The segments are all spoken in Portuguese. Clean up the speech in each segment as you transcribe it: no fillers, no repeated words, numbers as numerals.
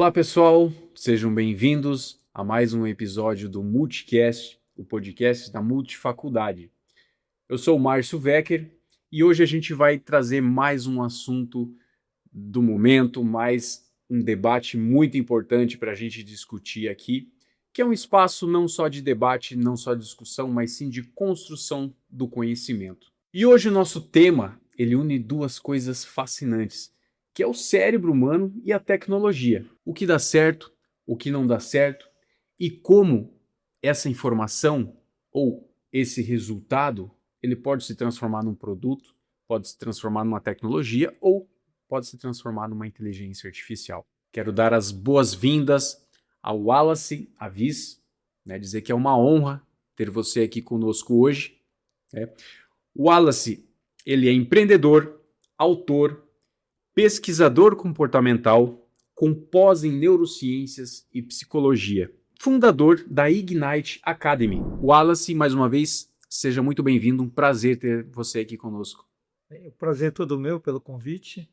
Olá pessoal, sejam bem-vindos a mais um episódio do Multicast, o podcast da Multifaculdade. Eu sou o Márcio Wecker e hoje a gente vai trazer mais um assunto do momento, mais um debate muito importante para a gente discutir aqui, que é um espaço não só de debate, não só de discussão, mas sim de construção do conhecimento. E hoje o nosso tema, ele une duas coisas fascinantes, que é o cérebro humano e a tecnologia. O que dá certo, o que não dá certo e como essa informação ou esse resultado, ele pode se transformar num produto, pode se transformar numa tecnologia ou pode se transformar numa inteligência artificial. Quero dar as boas-vindas ao Wallace Avis, dizer que é uma honra ter você aqui conosco hoje. O Wallace, ele é empreendedor, autor, pesquisador comportamental, com pós em neurociências e psicologia, fundador da Ignite Academy. Wallace, mais uma vez, seja muito bem-vindo, um prazer ter você aqui conosco. O prazer é todo meu pelo convite.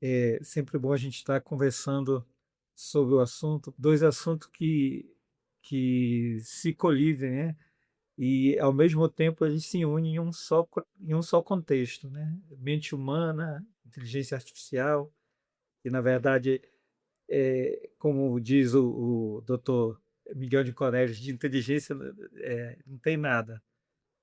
É sempre bom a gente estar conversando sobre o assunto, dois assuntos que se colidem, né? E ao mesmo tempo a gente se une em um só contexto, né? Mente humana, inteligência artificial, e na verdade, como diz o Dr. Miguel de Cornelius, de inteligência não tem nada.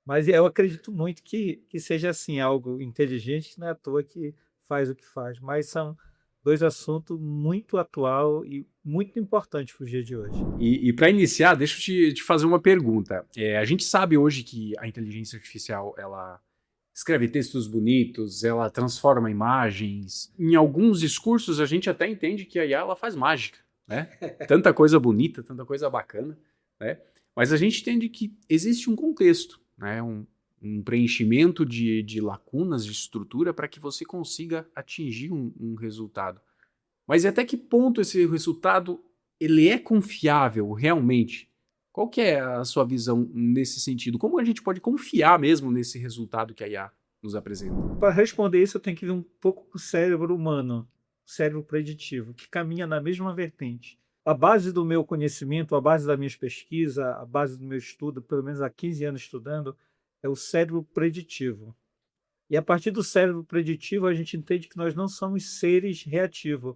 Mas eu acredito muito que seja assim, algo inteligente, não é à toa que faz o que faz. Mas são dois assuntos muito atual e muito importantes para o dia de hoje. E para iniciar, deixa eu te fazer uma pergunta. A gente sabe hoje que a inteligência artificial, ela escreve textos bonitos, ela transforma imagens. Em alguns discursos a gente até entende que a IA ela faz mágica, né? Tanta coisa bonita, tanta coisa bacana, né? Mas a gente entende que existe um contexto, né? Um preenchimento de lacunas de estrutura para que você consiga atingir um resultado. Mas até que ponto esse resultado ele é confiável realmente? Qual que é a sua visão nesse sentido? Como a gente pode confiar mesmo nesse resultado que a IA nos apresenta? Para responder isso, eu tenho que vir um pouco para o cérebro humano, o cérebro preditivo, que caminha na mesma vertente. A base do meu conhecimento, a base das minhas pesquisas, a base do meu estudo, pelo menos há 15 anos estudando, é o cérebro preditivo. E a partir do cérebro preditivo, a gente entende que nós não somos seres reativos.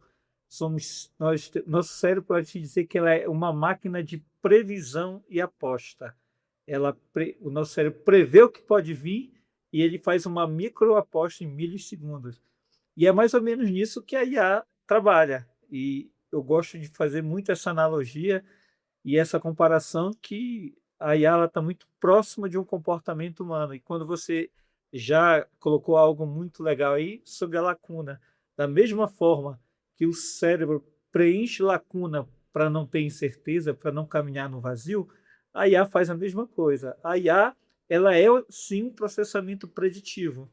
Nosso cérebro pode se dizer que ela é uma máquina de previsão e aposta. O nosso cérebro prevê o que pode vir e ele faz uma microaposta em milissegundos. E é mais ou menos nisso que a IA trabalha. E eu gosto de fazer muito essa analogia e essa comparação que a IA está muito próxima de um comportamento humano. E quando você já colocou algo muito legal aí sobre a lacuna, da mesma forma que o cérebro preenche lacuna para não ter incerteza, para não caminhar no vazio, a IA faz a mesma coisa. A IA, ela é sim um processamento preditivo,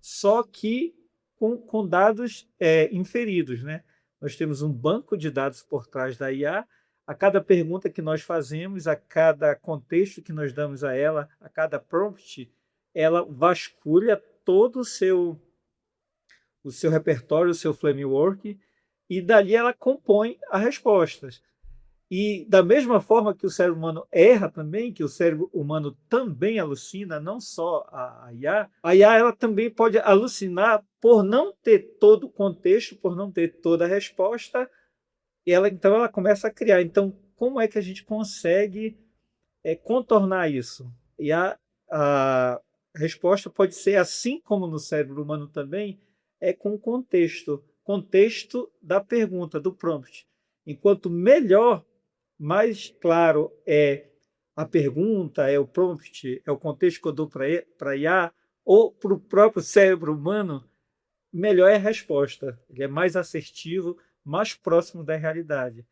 só que com dados inferidos, né? Nós temos um banco de dados por trás da IA. A cada pergunta que nós fazemos, a cada contexto que nós damos a ela, a cada prompt, ela vasculha todo o seu repertório, o seu framework, e dali ela compõe as respostas. E da mesma forma que o cérebro humano erra também, que o cérebro humano também alucina, não só a IA ela também pode alucinar por não ter todo o contexto, por não ter toda a resposta, e então ela começa a criar. Então, como é que a gente consegue contornar isso? E a resposta pode ser, assim como no cérebro humano também, com contexto da pergunta, do prompt. Enquanto melhor, mais claro é a pergunta, é o prompt, é o contexto que eu dou para a IA, ou para o próprio cérebro humano, melhor é a resposta. Ele é mais assertivo, mais próximo da realidade.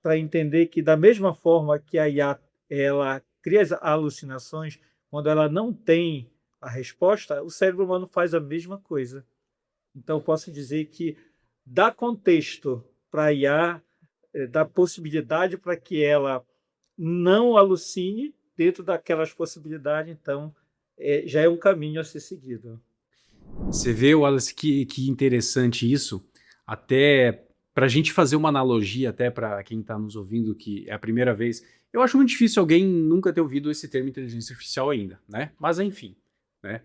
Para entender que, da mesma forma que a IA ela cria as alucinações, quando ela não tem a resposta, o cérebro humano faz a mesma coisa. Então, eu posso dizer que dá contexto para a IA, dá possibilidade para que ela não alucine dentro daquelas possibilidades, então já é um caminho a ser seguido. Você vê, Wallace, que interessante isso. Até Para a gente fazer uma analogia até para quem está nos ouvindo que é a primeira vez, eu acho muito difícil alguém nunca ter ouvido esse termo inteligência artificial ainda, né? Mas enfim, né?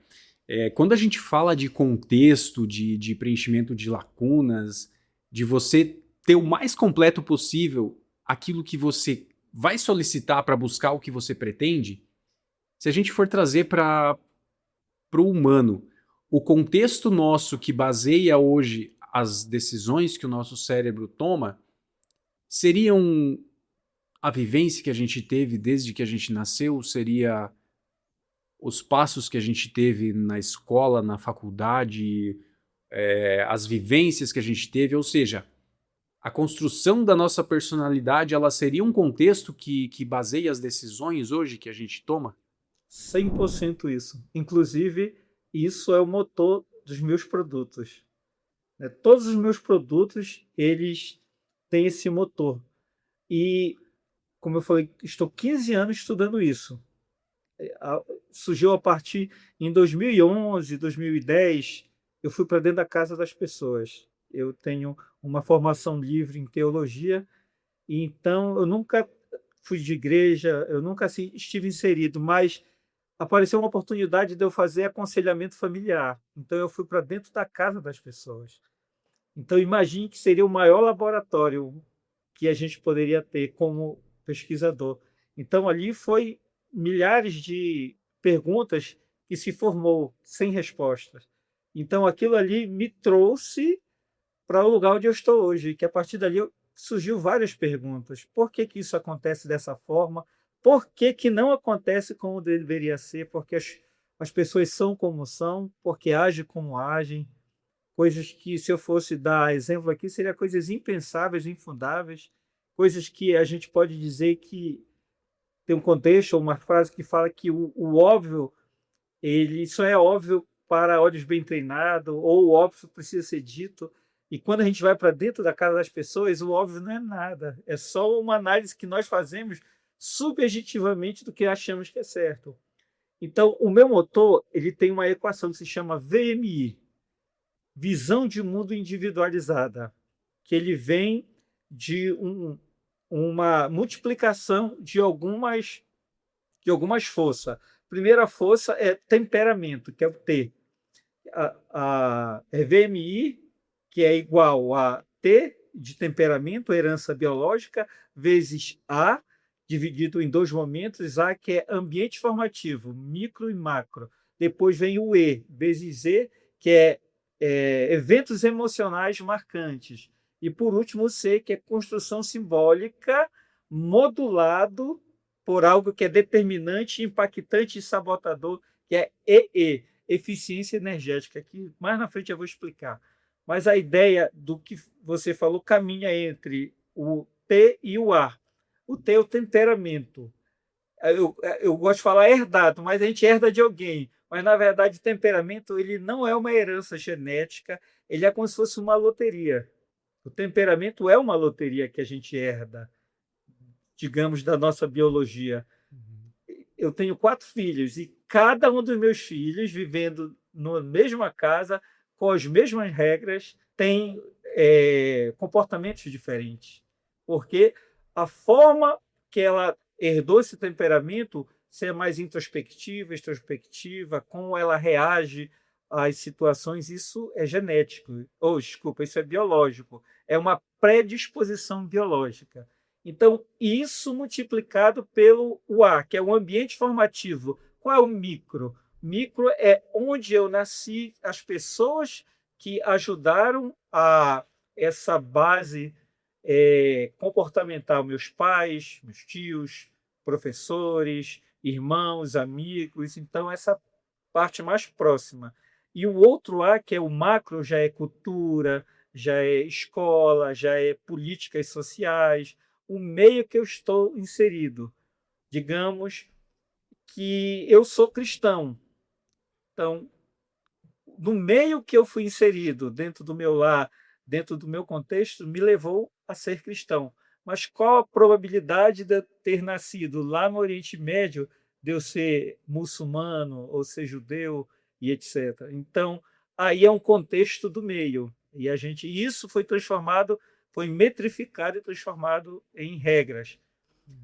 Quando a gente fala de contexto, de preenchimento de lacunas, de você ter o mais completo possível aquilo que você vai solicitar para buscar o que você pretende, se a gente for trazer para o humano, o contexto nosso que baseia hoje as decisões que o nosso cérebro toma seriam a vivência que a gente teve desde que a gente nasceu, seria os passos que a gente teve na escola, na faculdade, as vivências que a gente teve, ou seja, a construção da nossa personalidade, ela seria um contexto que baseia as decisões hoje que a gente toma? 100% isso. Inclusive, isso é o motor dos meus produtos, né? Todos os meus produtos, eles têm esse motor. E, como eu falei, estou 15 anos estudando isso. Surgiu a partir em 2011, 2010, eu fui para dentro da casa das pessoas. Eu tenho uma formação livre em teologia, e então eu nunca fui de igreja, eu nunca assim, estive inserido, mas apareceu uma oportunidade de eu fazer aconselhamento familiar. Então eu fui para dentro da casa das pessoas. Então imagine que seria o maior laboratório que a gente poderia ter como pesquisador. Então ali foi milhares de perguntas que se formou sem respostas. Então aquilo ali me trouxe para o lugar onde eu estou hoje, que a partir dali surgiu várias perguntas. Por que que isso acontece dessa forma? Por que que não acontece como deveria ser? Porque as pessoas são como são, porque agem como agem, coisas que, se eu fosse dar exemplo aqui, seriam coisas impensáveis, infundáveis, coisas que a gente pode dizer que tem um contexto, ou uma frase que fala que o óbvio, ele só é óbvio para olhos bem treinados, ou o óbvio precisa ser dito. E quando a gente vai para dentro da casa das pessoas, o óbvio não é nada, é só uma análise que nós fazemos subjetivamente do que achamos que é certo. Então, o meu motor, ele tem uma equação que se chama VMI, visão de mundo individualizada, que ele vem de uma multiplicação de algumas forças. Primeira força é temperamento, que é o T. É VMI, que é igual a T de temperamento, herança biológica, vezes A, dividido em dois momentos, A que é ambiente formativo, micro e macro. Depois vem o E, vezes Z, que é eventos emocionais marcantes. E por último o C, que é construção simbólica modulado por algo que é determinante, impactante e sabotador, que é EE, eficiência energética, que mais na frente eu vou explicar. Mas a ideia do que você falou caminha entre o T e o A. O T é o temperamento. Eu gosto de falar herdado, mas a gente herda de alguém. Mas, na verdade, o temperamento ele não é uma herança genética, ele é como se fosse uma loteria. O temperamento é uma loteria que a gente herda, digamos, da nossa biologia. Eu tenho 4 filhos e cada um dos meus filhos, vivendo na mesma casa, com as mesmas regras, tem comportamentos diferentes. Porque a forma que ela herdou esse temperamento, ser mais introspectiva, extrospectiva, como ela reage às situações, isso é genético. Ou, desculpa, isso é biológico. É uma predisposição biológica. Então, isso multiplicado pelo A, que é o ambiente formativo. Qual é o micro? Micro é onde eu nasci, as pessoas que ajudaram a essa base comportamental, meus pais, meus tios, professores, irmãos, amigos, então essa parte mais próxima. E o outro A, que é o macro, já é cultura, já é escola, já é políticas sociais, o meio que eu estou inserido. Digamos que eu sou cristão. Então, no meio que eu fui inserido, dentro do meu lar, dentro do meu contexto, me levou a ser cristão. Mas qual a probabilidade de eu ter nascido lá no Oriente Médio, de eu ser muçulmano ou ser judeu e etc. Então, aí é um contexto do meio. E isso foi transformado foi metrificado e transformado em regras,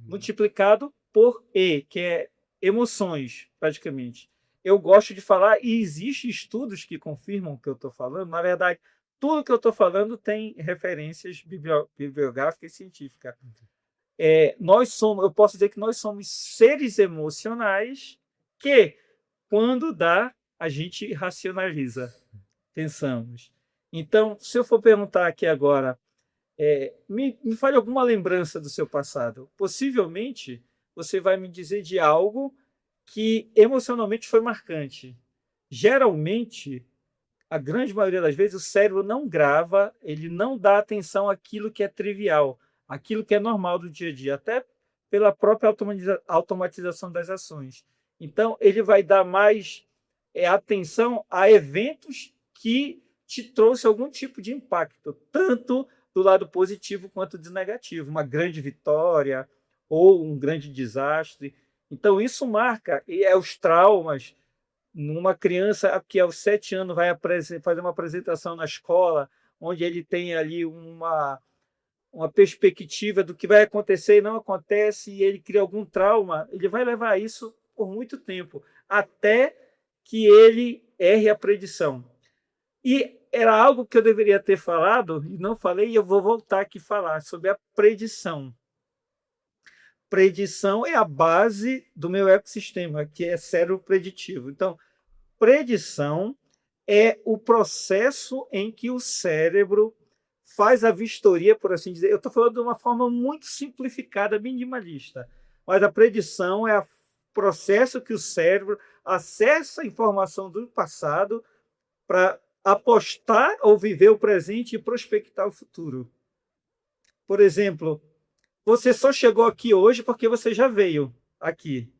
multiplicado por E, que é emoções, praticamente. Eu gosto de falar, e existem estudos que confirmam o que eu estou falando. Na verdade, tudo que eu estou falando tem referências bibliográficas e científicas. Eu posso dizer que nós somos seres emocionais que, quando dá, a gente racionaliza, pensamos. Então, se eu for perguntar aqui agora, me fale alguma lembrança do seu passado. Possivelmente, você vai me dizer de algo que emocionalmente foi marcante. Geralmente, a grande maioria das vezes, o cérebro não grava, ele não dá atenção àquilo que é trivial, àquilo que é normal do dia a dia, até pela própria automatização das ações. Então, ele vai dar mais atenção a eventos que te trouxe algum tipo de impacto, tanto do lado positivo quanto do negativo, uma grande vitória ou um grande desastre. Então, isso marca, e os traumas, numa criança que aos 7 anos vai fazer uma apresentação na escola, onde ele tem ali uma perspectiva do que vai acontecer e não acontece, e ele cria algum trauma, ele vai levar isso por muito tempo, até que ele erre a predição. E era algo que eu deveria ter falado, e não falei, e eu vou voltar aqui falar sobre a predição. Predição é a base do meu ecossistema, que é cérebro preditivo. Então, predição é o processo em que o cérebro faz a vistoria, por assim dizer. Eu estou falando de uma forma muito simplificada, minimalista, mas a predição é o processo que o cérebro acessa a informação do passado para apostar ou viver o presente e prospectar o futuro. Por exemplo, você só chegou aqui hoje porque você já veio aqui.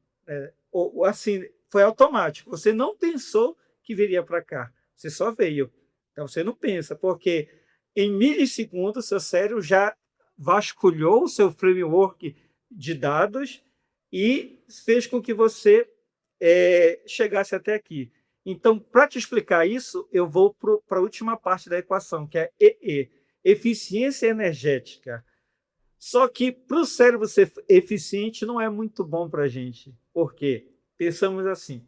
Ou assim, foi automático. Você não pensou que viria para cá. Você só veio. Então, você não pensa, porque em milissegundos, seu cérebro já vasculhou o seu framework de dados e fez com que você chegasse até aqui. Então, para te explicar isso, eu vou para a última parte da equação, que é EE, eficiência energética. Só que para o cérebro ser eficiente não é muito bom para a gente. Por quê? Pensamos assim.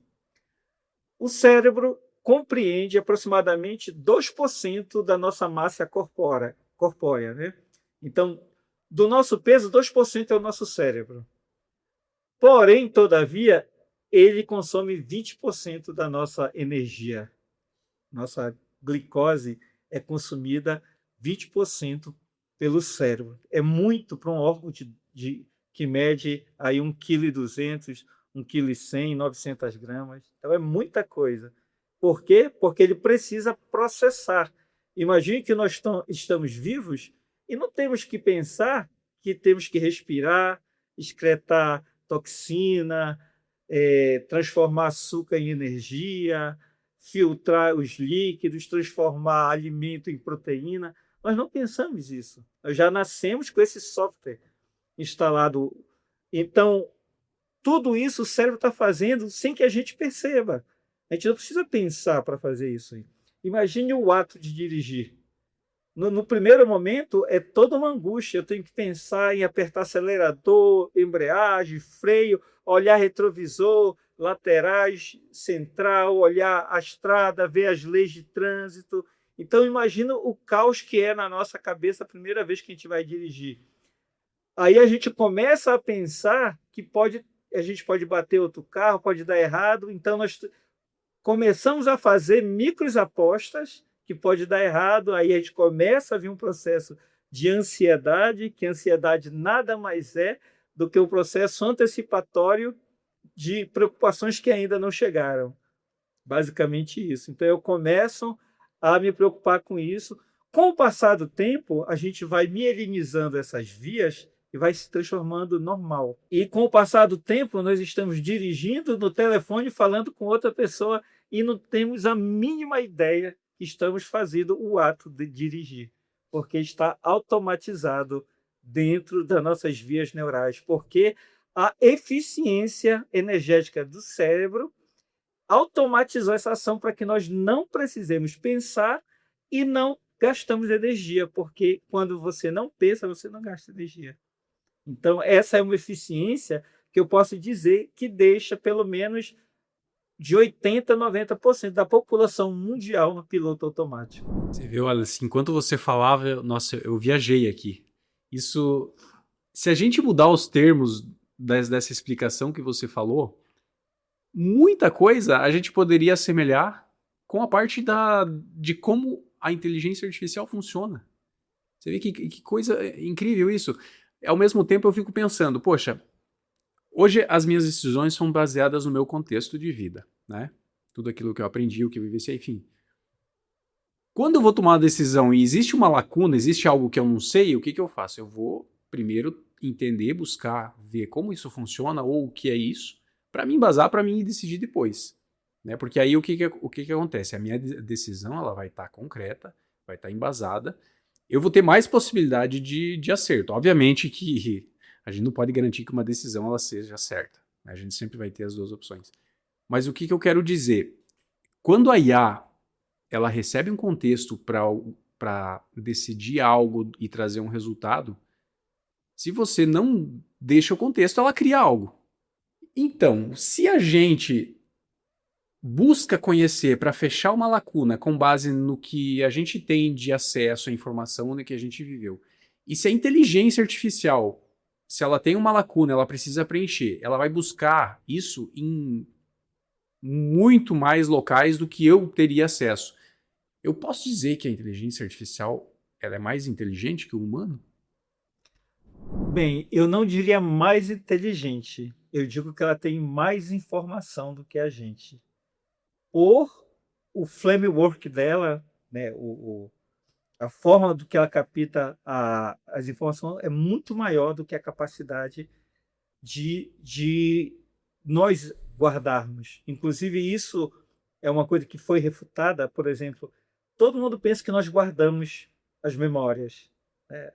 O cérebro compreende aproximadamente 2% da nossa massa corpórea, né? Então, do nosso peso, 2% é o nosso cérebro. Porém, todavia, ele consome 20% da nossa energia. Nossa glicose é consumida 20% pelo cérebro. É muito para um órgão que mede aí 1,2 kg, 1,1 kg, 900 gramas. Então é muita coisa. Por quê? Porque ele precisa processar. Imagine que nós estamos vivos e não temos que pensar que temos que respirar, excretar toxina, transformar açúcar em energia, filtrar os líquidos, transformar alimento em proteína. Nós não pensamos isso. Nós já nascemos com esse software instalado. Então, tudo isso o cérebro está fazendo sem que a gente perceba. A gente não precisa pensar para fazer isso. Imagine o ato de dirigir. No primeiro momento, é toda uma angústia. Eu tenho que pensar em apertar acelerador, embreagem, freio, olhar retrovisor, laterais, central, olhar a estrada, ver as leis de trânsito. Então, imagina o caos que é na nossa cabeça a primeira vez que a gente vai dirigir. Aí a gente começa a pensar que a gente pode bater outro carro, pode dar errado. Então, nós começamos a fazer micros apostas que pode dar errado. Aí a gente começa a vir um processo de ansiedade, que a ansiedade nada mais é do que um processo antecipatório de preocupações que ainda não chegaram. Basicamente isso. Então, eu começo a me preocupar com isso. Com o passar do tempo, a gente vai mielinizando essas vias e vai se transformando normal. E com o passar do tempo, nós estamos dirigindo no telefone, falando com outra pessoa e não temos a mínima ideia que estamos fazendo o ato de dirigir, porque está automatizado dentro das nossas vias neurais, porque a eficiência energética do cérebro automatizou essa ação para que nós não precisemos pensar e não gastamos energia, porque quando você não pensa, você não gasta energia. Então, essa é uma eficiência que eu posso dizer que deixa pelo menos de 80% a 90% da população mundial no piloto automático. Você viu, Alice, enquanto você falava, nossa, eu viajei aqui. Isso, se a gente mudar os termos dessa explicação que você falou, muita coisa a gente poderia assemelhar com a parte de como a inteligência artificial funciona. Você vê que coisa incrível isso. Ao mesmo tempo eu fico pensando, poxa, hoje as minhas decisões são baseadas no meu contexto de vida, né? Tudo aquilo que eu aprendi, o que eu vivenciei, enfim. Quando eu vou tomar uma decisão e existe uma lacuna, existe algo que eu não sei, o que eu faço? Eu vou primeiro entender, buscar, ver como isso funciona ou o que é isso, para me embasar, para mim decidir depois. Né? Porque aí o que acontece? A minha decisão ela vai estar concreta, vai estar embasada, eu vou ter mais possibilidade de acerto. Obviamente que a gente não pode garantir que uma decisão ela seja certa. Né? A gente sempre vai ter as duas opções. Mas o que eu quero dizer? Quando a IA ela recebe um contexto para decidir algo e trazer um resultado, se você não deixa o contexto, ela cria algo. Então, se a gente busca conhecer para fechar uma lacuna com base no que a gente tem de acesso à informação, no que a gente viveu, e se a inteligência artificial, se ela tem uma lacuna, ela precisa preencher, ela vai buscar isso em muito mais locais do que eu teria acesso. Eu posso dizer que a inteligência artificial ela é mais inteligente que o humano? Bem, eu não diria mais inteligente, eu digo que ela tem mais informação do que a gente. Por o framework dela, né, a forma do que ela capta as informações é muito maior do que a capacidade de nós guardarmos. Inclusive, isso é uma coisa que foi refutada, por exemplo, todo mundo pensa que nós guardamos as memórias. Né?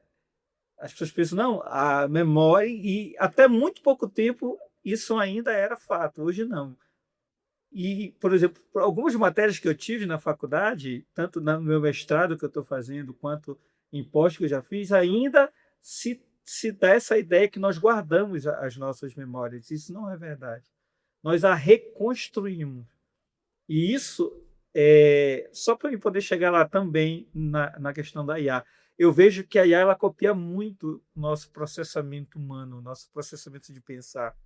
As pessoas pensam, não, a memória, e até muito pouco tempo isso ainda era fato, hoje não. E, por exemplo, por algumas matérias que eu tive na faculdade, tanto no meu mestrado que eu estou fazendo, quanto em pós que eu já fiz, ainda se dá essa ideia que nós guardamos as nossas memórias. Isso não é verdade. Nós a reconstruímos. E isso, só para eu poder chegar lá também na questão da IA, eu vejo que a IA ela copia muito o nosso processamento humano, nosso processamento de pensar.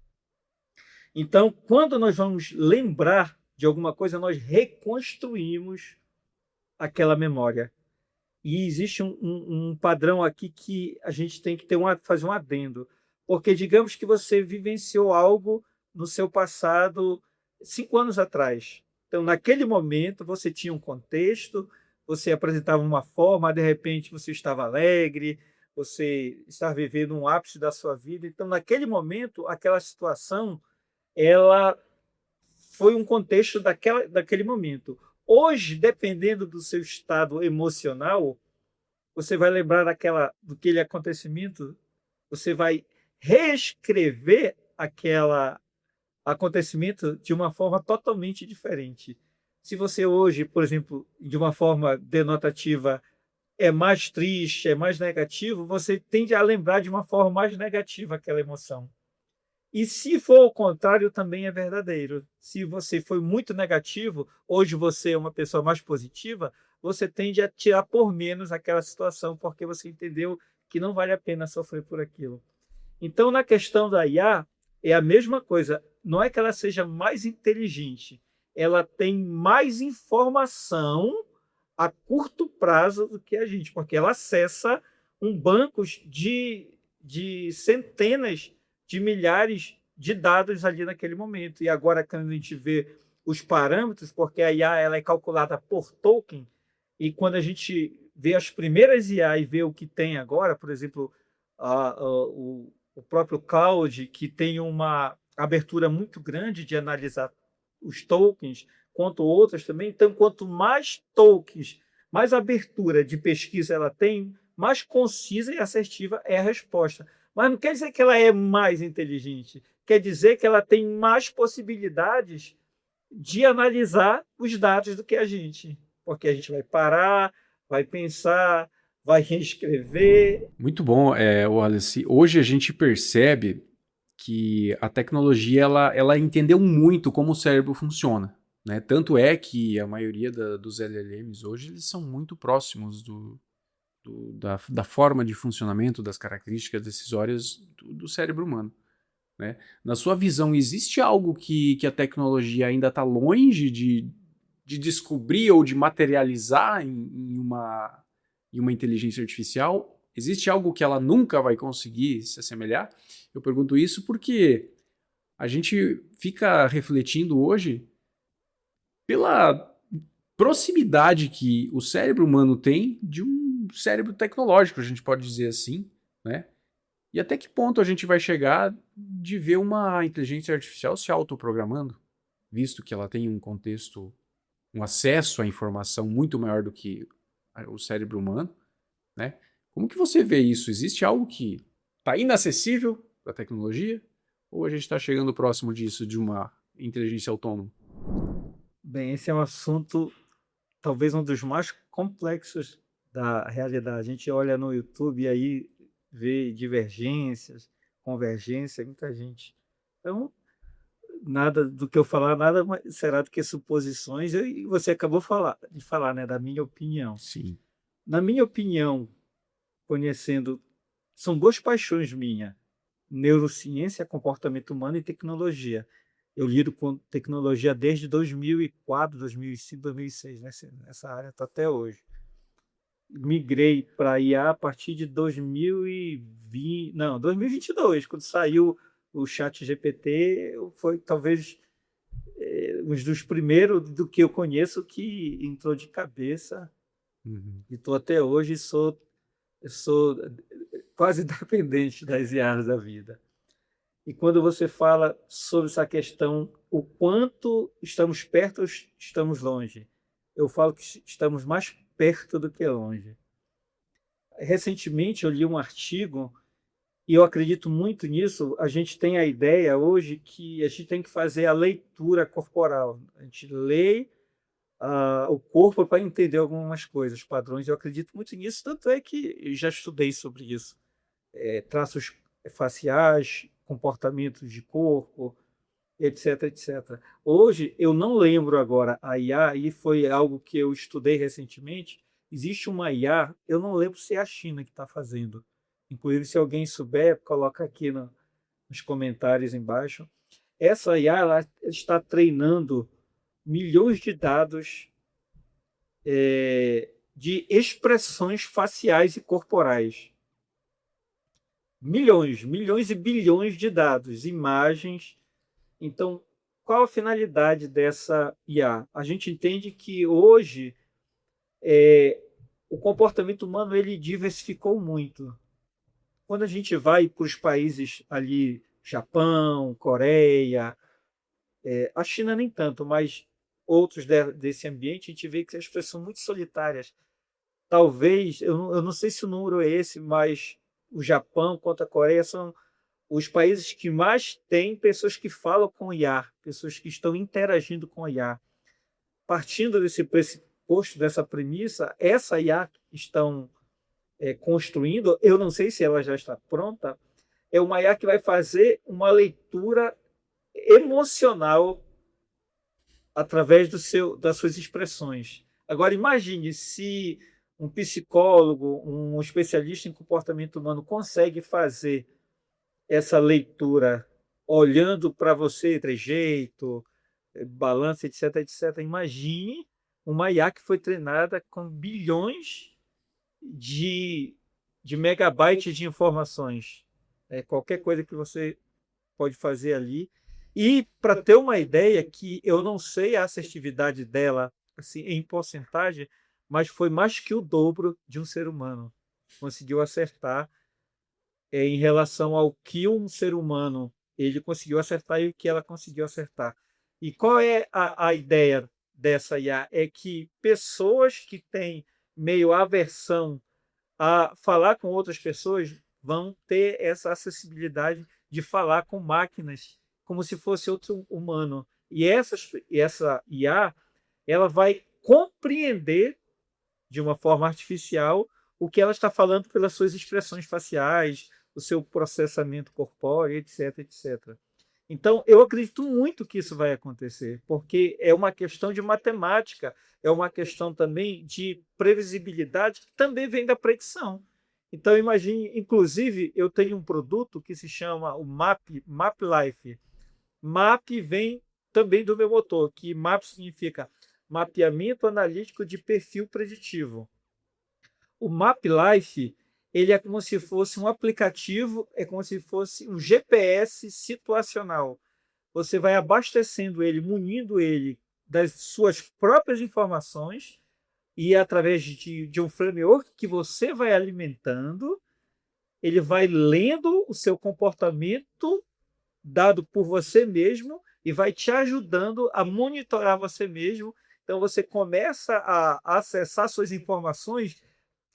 Então, quando nós vamos lembrar de alguma coisa, nós reconstruímos aquela memória. E existe um padrão aqui que a gente tem que fazer um adendo. Porque digamos que você vivenciou algo no seu passado 5 anos atrás. Então, naquele momento, você tinha um contexto, você apresentava uma forma, de repente você estava alegre, você estava vivendo um ápice da sua vida. Então, naquele momento, aquela situação ela foi um contexto daquele momento. Hoje, dependendo do seu estado emocional, você vai lembrar daquele acontecimento, você vai reescrever aquele acontecimento de uma forma totalmente diferente. Se você hoje, por exemplo, de uma forma denotativa, é mais triste, é mais negativo, você tende a lembrar de uma forma mais negativa aquela emoção. E se for o contrário, também é verdadeiro. Se você foi muito negativo, hoje você é uma pessoa mais positiva, você tende a tirar por menos aquela situação, porque você entendeu que não vale a pena sofrer por aquilo. Então, na questão da IA, é a mesma coisa. Não é que ela seja mais inteligente, ela tem mais informação a curto prazo do que a gente, porque ela acessa um banco de centenas de milhares de dados ali naquele momento. E agora, quando a gente vê os parâmetros, porque a IA ela é calculada por token, e quando a gente vê as primeiras IA e vê o que tem agora, por exemplo, o próprio Cloud, que tem uma abertura muito grande de analisar os tokens, quanto outras também. Então, quanto mais tokens, mais abertura de pesquisa ela tem, mais concisa e assertiva é a resposta. Mas não quer dizer que ela é mais inteligente, quer dizer que ela tem mais possibilidades de analisar os dados do que a gente. Porque a gente vai parar, vai pensar, vai reescrever. Muito bom, Wallace. Hoje a gente percebe que a tecnologia ela entendeu muito como o cérebro funciona, né? Tanto é que a maioria dos LLMs hoje eles são muito próximos da forma de funcionamento, das características decisórias do cérebro humano, né? Na sua visão, existe algo que a tecnologia ainda está longe de descobrir ou de materializar em uma inteligência artificial? Existe algo que ela nunca vai conseguir se assemelhar? Eu pergunto isso porque a gente fica refletindo hoje pela proximidade que o cérebro humano tem de um cérebro tecnológico, a gente pode dizer assim, né? E até que ponto a gente vai chegar de ver uma inteligência artificial se autoprogramando, visto que ela tem um contexto, um acesso à informação muito maior do que o cérebro humano, né? Como que você vê isso? Existe algo que está inacessível da tecnologia? Ou a gente está chegando próximo disso, de uma inteligência autônoma? Bem, esse é um assunto, talvez um dos mais complexos da realidade. A gente olha no YouTube e aí vê divergências, convergência, muita gente. Então, nada do que eu falar, nada será do que suposições, e você acabou de falar, né, da minha opinião. Sim. Na minha opinião, conhecendo, são duas paixões minhas: neurociência, comportamento humano e tecnologia. Eu lido com tecnologia desde 2004, 2005, 2006, nessa área estou até hoje. Migrei para IA a partir de 2020, não, 2022, quando saiu o chat GPT, foi talvez um dos primeiros do que eu conheço que entrou de cabeça, e estou até hoje, eu sou quase dependente das IAs da vida. E quando você fala sobre essa questão, o quanto estamos perto ou estamos longe, eu falo que estamos mais perto do que longe. Recentemente eu li um artigo, e eu acredito muito nisso. A gente tem a ideia hoje que a gente tem que fazer a leitura corporal. A gente lê o corpo para entender algumas coisas, padrões. Eu acredito muito nisso, tanto é que eu já estudei sobre isso. Traços faciais, comportamentos de corpo, etc, etc. Hoje, eu não lembro agora a IA, e foi algo que eu estudei recentemente. Existe uma IA, eu não lembro se é a China que está fazendo. Inclusive, se alguém souber, coloca aqui nos comentários embaixo. Essa IA ela está treinando milhões de dados de expressões faciais e corporais. Milhões, milhões e bilhões de dados, imagens. Então, qual a finalidade dessa IA? A gente entende que hoje o comportamento humano ele diversificou muito. Quando a gente vai para os países ali, Japão, Coreia, a China nem tanto, mas outros desse ambiente, a gente vê que as pessoas são muito solitárias. Talvez, eu não sei se o número é esse, mas o Japão quanto a Coreia são os países que mais têm pessoas que falam com IA, pessoas que estão interagindo com IA. Partindo desse pressuposto, dessa premissa, essa IA que estão construindo, eu não sei se ela já está pronta, é uma IA que vai fazer uma leitura emocional através das suas expressões. Agora, imagine se um psicólogo, um especialista em comportamento humano consegue fazer essa leitura olhando para você, trejeito, balanço, etc, etc. Imagine uma IA que foi treinada com bilhões de megabytes de informações. Qualquer coisa que você pode fazer ali. E para ter uma ideia, que eu não sei a assertividade dela assim, em porcentagem, mas foi mais que o dobro de um ser humano. Conseguiu acertar em relação ao que um ser humano ele conseguiu acertar e o que ela conseguiu acertar. E qual é a ideia dessa IA? É que pessoas que têm meio aversão a falar com outras pessoas vão ter essa acessibilidade de falar com máquinas como se fosse outro humano. E essa IA ela vai compreender de uma forma artificial o que ela está falando pelas suas expressões faciais, o seu processamento corpóreo, etc, etc. Então, eu acredito muito que isso vai acontecer, porque é uma questão de matemática, é uma questão também de previsibilidade, que também vem da predição. Então, imagine, inclusive, eu tenho um produto que se chama o Map Life. Map vem também do meu motor, que Map significa mapeamento analítico de perfil preditivo. O Map Life, ele é como se fosse um aplicativo, é como se fosse um GPS situacional. Você vai abastecendo ele, munindo ele das suas próprias informações e através de um framework que você vai alimentando, ele vai lendo o seu comportamento dado por você mesmo e vai te ajudando a monitorar você mesmo. Então você começa a acessar suas informações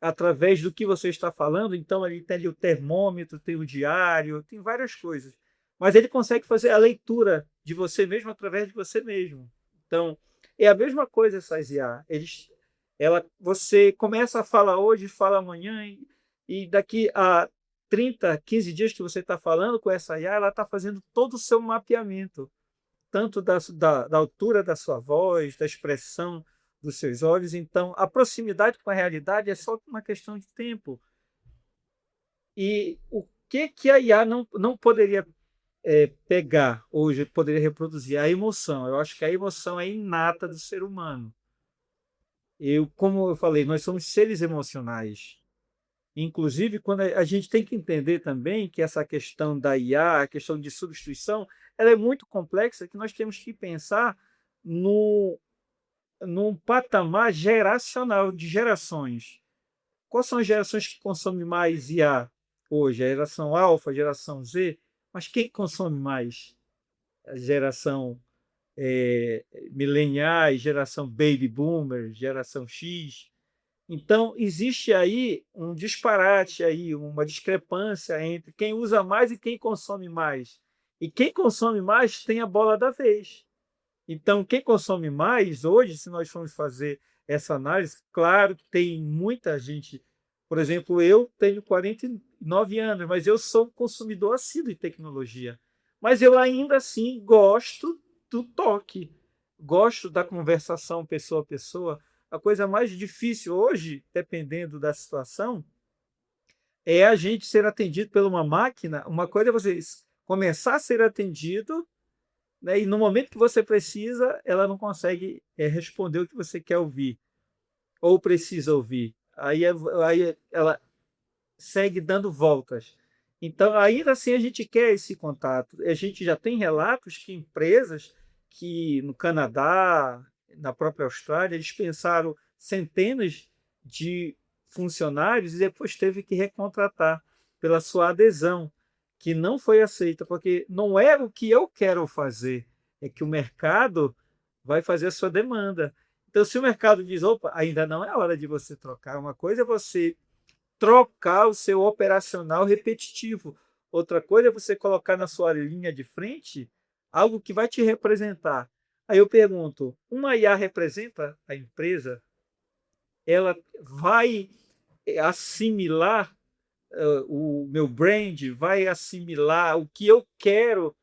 através do que você está falando. Então ali tem ali o termômetro, tem o diário, tem várias coisas. Mas ele consegue fazer a leitura de você mesmo através de você mesmo. Então é a mesma coisa essas IA. Você começa a falar hoje, fala amanhã e daqui a 30, 15 dias que você está falando com essa IA, ela está fazendo todo o seu mapeamento, tanto da altura da sua voz, da expressão dos seus olhos. Então, a proximidade com a realidade é só uma questão de tempo. E o que a IA não poderia pegar hoje, poderia reproduzir? A emoção. Eu acho que a emoção é inata do ser humano. Como eu falei, nós somos seres emocionais. Inclusive, quando a gente tem que entender também que essa questão da IA, a questão de substituição, ela é muito complexa, que nós temos que pensar no, num patamar geracional, de gerações. Quais são as gerações que consomem mais IA hoje? A geração Alpha, a geração Z? Mas quem consome mais? A geração mileniais, geração Baby Boomer, geração X? Então, existe aí um disparate, aí, uma discrepância entre quem usa mais e quem consome mais. E quem consome mais tem a bola da vez. Então, quem consome mais, hoje, se nós formos fazer essa análise, claro que tem muita gente. Por exemplo, eu tenho 49 anos, mas eu sou um consumidor assíduo de tecnologia. Mas eu ainda assim gosto do toque, gosto da conversação pessoa a pessoa. A coisa mais difícil hoje, dependendo da situação, é a gente ser atendido por uma máquina. Uma coisa é você começar a ser atendido, né, e no momento que você precisa, ela não consegue responder o que você quer ouvir ou precisa ouvir. Aí ela segue dando voltas. Então, ainda assim, a gente quer esse contato. A gente já tem relatos que empresas que no Canadá, na própria Austrália, eles dispensaram centenas de funcionários e depois teve que recontratar pela sua adesão, que não foi aceita, porque não é o que eu quero fazer, é que o mercado vai fazer a sua demanda. Então, se o mercado diz, opa, ainda não é hora de você trocar, uma coisa é você trocar o seu operacional repetitivo. Outra coisa é você colocar na sua linha de frente algo que vai te representar. Aí eu pergunto, uma IA representa a empresa? Ela vai assimilar o meu brand, vai assimilar o que eu quero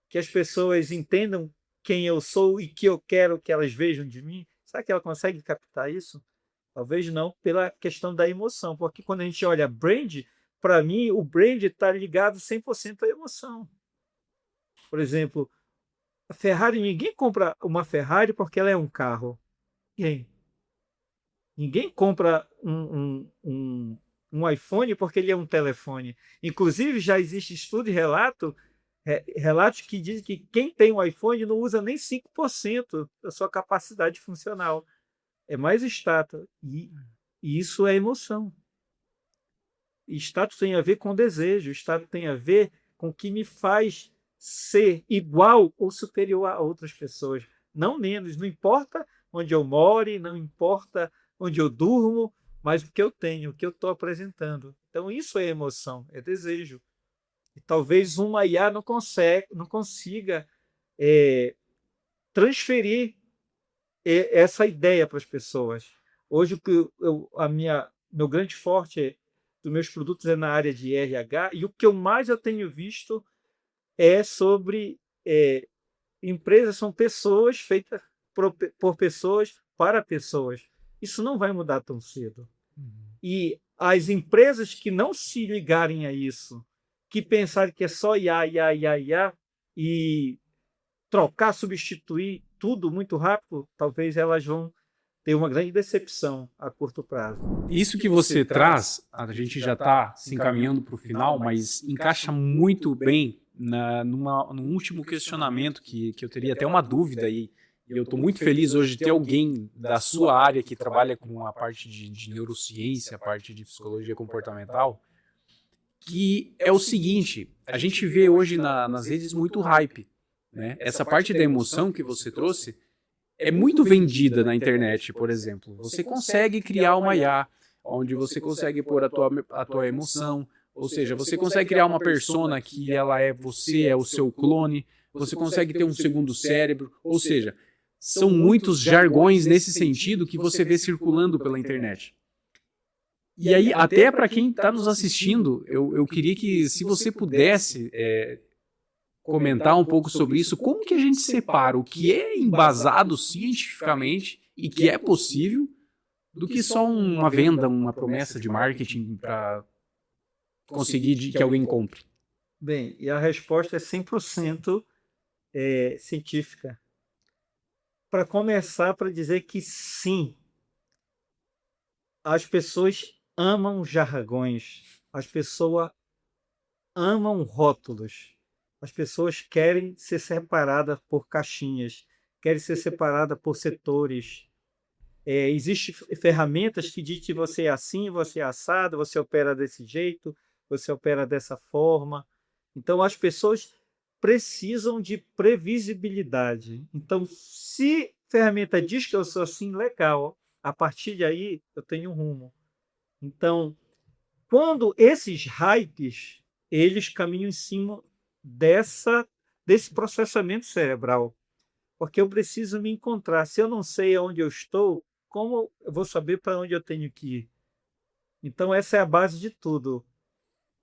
que as pessoas entendam quem eu sou e que eu quero que elas vejam de mim? Será que ela consegue captar isso? Talvez não, pela questão da emoção, porque quando a gente olha brand, para mim o brand está ligado 100% à emoção. Por exemplo, a Ferrari, ninguém compra uma Ferrari porque ela é um carro. Ninguém. Ninguém compra um iPhone porque ele é um telefone. Inclusive, já existe estudo e relatos que dizem que quem tem um iPhone não usa nem 5% da sua capacidade funcional. É mais status. E isso é emoção. E status tem a ver com desejo, status tem a ver com o que me faz ser igual ou superior a outras pessoas. Não menos, não importa onde eu more, não importa onde eu durmo, mas o que eu tenho, o que eu estou apresentando. Então, isso é emoção, é desejo. E talvez uma IA não consiga transferir essa ideia para as pessoas. Hoje, meu grande forte dos meus produtos é na área de RH, e o que eu tenho visto é sobre empresas são pessoas feitas por pessoas para pessoas. Isso não vai mudar tão cedo. E as empresas que não se ligarem a isso, que pensarem que é só IA, IA, IA, IA, e trocar, substituir tudo muito rápido, talvez elas vão ter uma grande decepção a curto prazo. Isso que você traz, a gente já está se encaminhando para o final, mas encaixa muito bem num último questionamento que eu teria até uma dúvida aí. E eu estou muito feliz hoje de ter alguém da sua área que trabalha com a parte de neurociência, a parte de psicologia comportamental, que é o seguinte, a gente vê hoje nas redes muito hype, né? Essa parte da emoção que você trouxe é muito vendida na internet, por exemplo. Você consegue criar uma IA, onde você consegue pôr a tua emoção, ou seja, você consegue criar uma persona que ela é você, é o seu clone, você consegue ter um segundo cérebro, ou seja, são muitos jargões nesse sentido que você vê circulando pela internet. E aí, até para quem está nos assistindo, eu queria que, se você pudesse comentar um pouco sobre isso, como que a gente separa o que é embasado cientificamente e que é possível, do que só uma venda, uma promessa de marketing para conseguir que alguém compre? Bem, e a resposta é 100% científica. Para começar, para dizer que sim, as pessoas amam jargões, as pessoas amam rótulos, as pessoas querem ser separadas por caixinhas, querem ser separadas por setores. Existem ferramentas que dizem que você é assim, você é assado, você opera desse jeito, você opera dessa forma. Então, as pessoas precisam de previsibilidade. Então, se a ferramenta diz que eu sou assim, legal. A partir de aí, eu tenho um rumo. Então, quando esses hypes, eles caminham em cima desse processamento cerebral. Porque eu preciso me encontrar. Se eu não sei onde eu estou, como eu vou saber para onde eu tenho que ir? Então, essa é a base de tudo.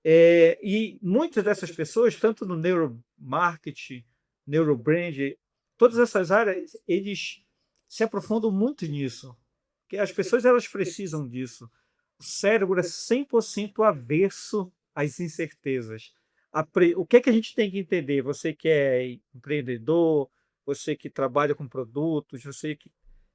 E muitas dessas pessoas, tanto no neuromarketing, neurobrand, todas essas áreas, eles se aprofundam muito nisso. Porque as pessoas elas precisam disso. O cérebro é 100% avesso às incertezas. O que é que a gente tem que entender? Você que é empreendedor, você que trabalha com produtos, você que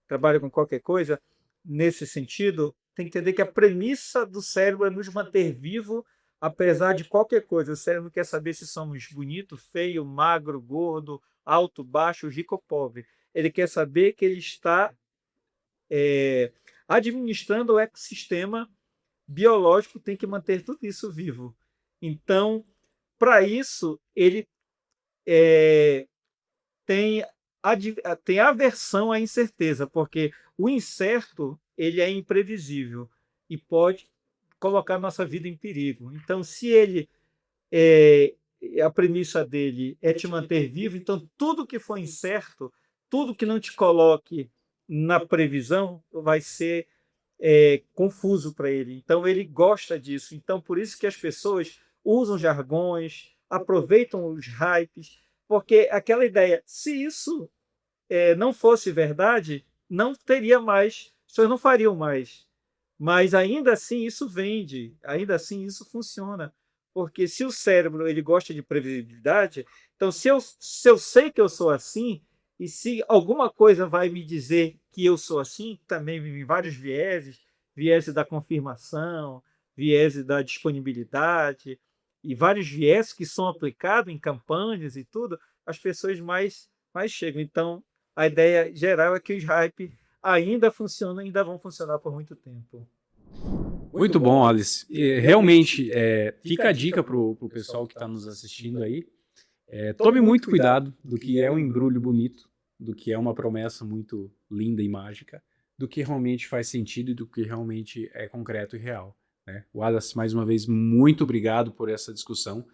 trabalha com qualquer coisa, nesse sentido, tem que entender que a premissa do cérebro é nos manter vivo, apesar de qualquer coisa. O cérebro quer saber se somos bonito, feio, magro, gordo, alto, baixo, rico ou pobre. Ele quer saber que ele está administrando o ecossistema biológico, tem que manter tudo isso vivo. Então, para isso, ele tem aversão à incerteza, porque o incerto ele é imprevisível e pode colocar nossa vida em perigo. Então, se ele a premissa dele é te manter vivo, então tudo que for incerto, tudo que não te coloque na previsão vai ser confuso para ele. Então ele gosta disso. Então por isso que as pessoas usam jargões, aproveitam os hypes, porque aquela ideia, se isso não fosse verdade, não teria mais, as pessoas não fariam mais. Mas ainda assim isso vende, ainda assim isso funciona. Porque se o cérebro ele gosta de previsibilidade, então se eu sei que eu sou assim, e se alguma coisa vai me dizer que eu sou assim, também em vários vieses da confirmação, vieses da disponibilidade, e vários vieses que são aplicados em campanhas e tudo, as pessoas mais chegam. Então, a ideia geral é que os hype ainda funcionam, ainda vão funcionar por muito tempo. Muito bom, Alice. Realmente, fica a dica para o pessoal que está nos assistindo aí. Tome muito cuidado do que é um embrulho bonito, do que é uma promessa muito linda e mágica, do que realmente faz sentido e do que realmente é concreto e real, né? Wallace, mais uma vez, muito obrigado por essa discussão.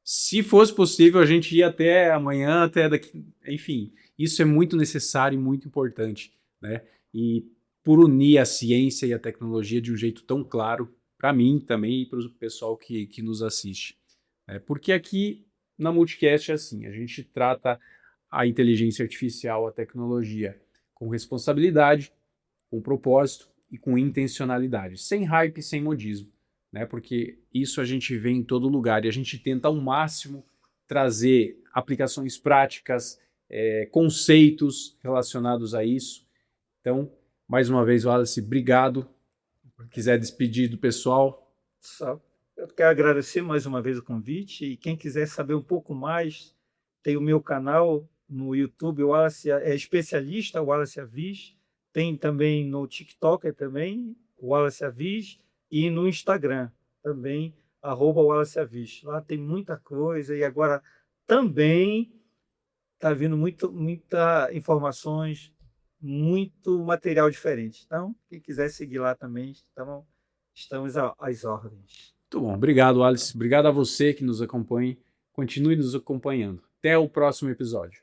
Se fosse possível, a gente ia até amanhã, até daqui... Enfim, isso é muito necessário e muito importante, né? E por unir a ciência e a tecnologia de um jeito tão claro, para mim também e para o pessoal que nos assiste. Porque aqui na Multicast é assim, a gente trata a inteligência artificial, a tecnologia, com responsabilidade, com propósito e com intencionalidade, sem hype, sem modismo, né? Porque isso a gente vê em todo lugar e a gente tenta ao máximo trazer aplicações práticas, conceitos relacionados a isso. Então, mais uma vez, Wallace, obrigado. Quiser despedir do pessoal. Eu quero agradecer mais uma vez o convite e quem quiser saber um pouco mais, tem o meu canal no YouTube, o Wallace é especialista, o Wallace Avis, tem também no TikTok também, o Wallace Avis, e no Instagram também, @Wallace Avis. Lá tem muita coisa e agora também está vindo muita informações, muito material diferente. Então, quem quiser seguir lá também, estamos às ordens. Muito bom. Obrigado, Alice. Obrigado a você que nos acompanha. Continue nos acompanhando. Até o próximo episódio.